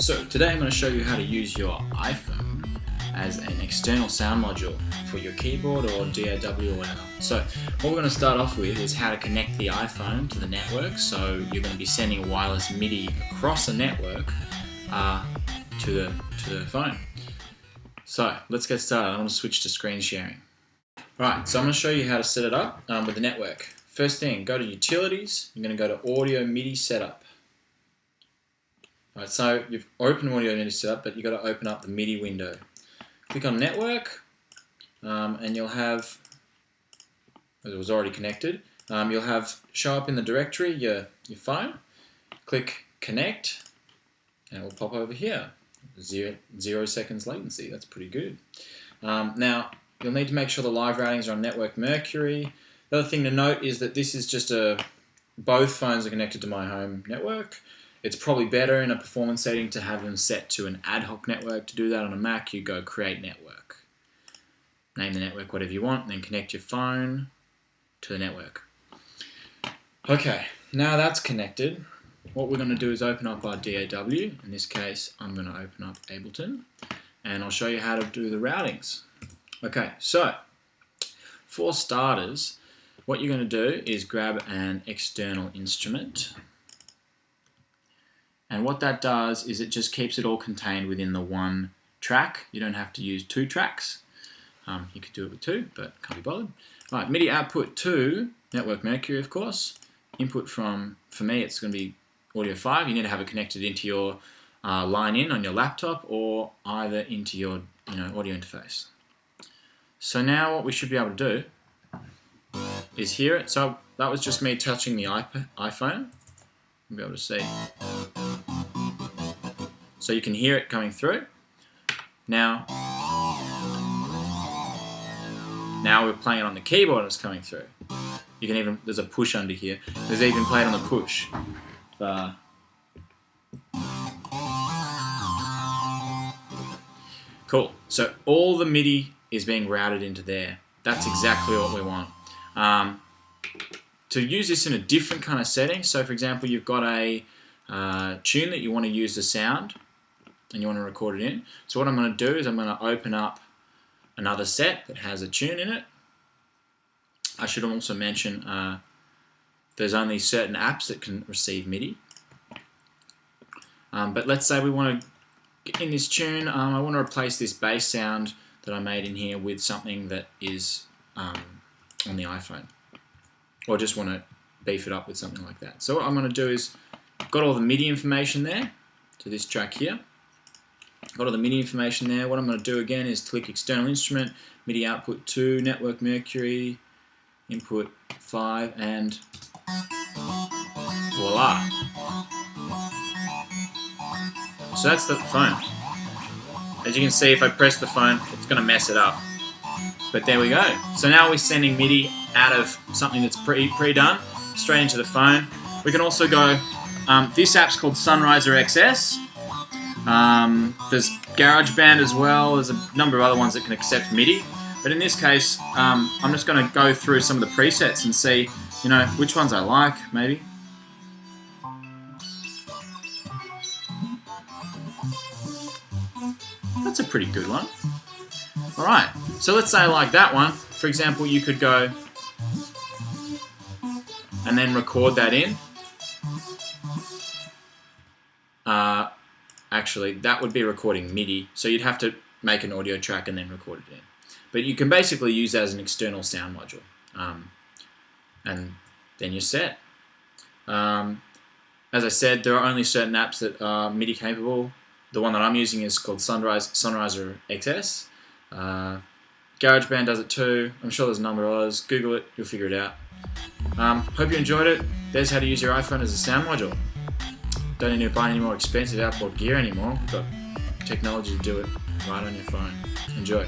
So today I'm going to show you how to use your iPhone as an external sound module for your keyboard or DAW or whatever. So what we're going to start off with is how to connect the iPhone to the network. So you're going to be sending a wireless MIDI across the network to the phone. So let's get started. I'm going to switch to screen sharing. Right, so I'm going to show you how to set it up with the network. First thing, go to Utilities. You're going to go to Audio MIDI Setup. Right, so you've opened Audio MIDI Setup, but you've got to open up the MIDI window. Click on Network, and you'll have, as it was already connected, you'll have show up in the directory your phone. Click Connect, and it will pop over here. 0 seconds latency. That's pretty good. Now you'll need to make sure the live routings are on Network Mercury. The other thing to note is that this is just both phones are connected to my home network. It's probably better in a performance setting to have them set to an ad hoc network. To do that on a Mac, you go Create Network. Name the network whatever you want, and then connect your phone to the network. Okay, now that's connected. What we're going to do is open up our DAW. In this case, I'm going to open up Ableton, and I'll show you how to do the routings. Okay, so for starters, what you're going to do is grab an external instrument. And what that does is it just keeps it all contained within the one track. You don't have to use 2 tracks. You could do it with 2, but can't be bothered. Right, MIDI output to Network Mercury, of course. Input from, for me, it's going to be Audio 5. You need to have it connected into your line in on your laptop or either into your audio interface. So now what we should be able to do is hear it. So that was just me touching the iPhone. You'll be able to see. So you can hear it coming through. Now we're playing it on the keyboard and it's coming through. You can even, there's a push under here. There's even played on the push. Cool. So all the MIDI is being routed into there. That's exactly what we want. To use this in a different kind of setting, so for example, you've got a tune that you want to use the sound and you want to record it in. So what I'm going to do is I'm going to open up another set that has a tune in it. I should also mention there's only certain apps that can receive MIDI. But let's say we want to get in this tune, I want to replace this bass sound that I made in here with something that is on the iPhone. Or just want to beef it up with something like that. So what I'm going to do is, I've got all the MIDI information there to this track here. Got all the MIDI information there. What I'm going to do again is click External Instrument, MIDI Output 2, Network Mercury, Input 5, and voila. So that's the phone. As you can see, if I press the phone, it's going to mess it up. But there we go. So now we're sending MIDI out of something that's pre-done straight into the phone. We can also go, this app's called Sunriser XS. There's GarageBand as well. There's a number of other ones that can accept MIDI. But in this case, I'm just going to go through some of the presets and see, which ones I like, maybe. That's a pretty good one. Alright, so let's say I like that one. For example, you could go and then record that in. Actually, that would be recording MIDI, so you'd have to make an audio track and then record it in. But you can basically use that as an external sound module. And then you're set. As I said, there are only certain apps that are MIDI capable. The one that I'm using is called Sunriser XS. GarageBand does it too. I'm sure there's a number of others. Google it, you'll figure it out. Hope you enjoyed it. There's how to use your iPhone as a sound module. Don't need to buy any more expensive outboard gear anymore. You've got technology to do it right on your phone. Enjoy.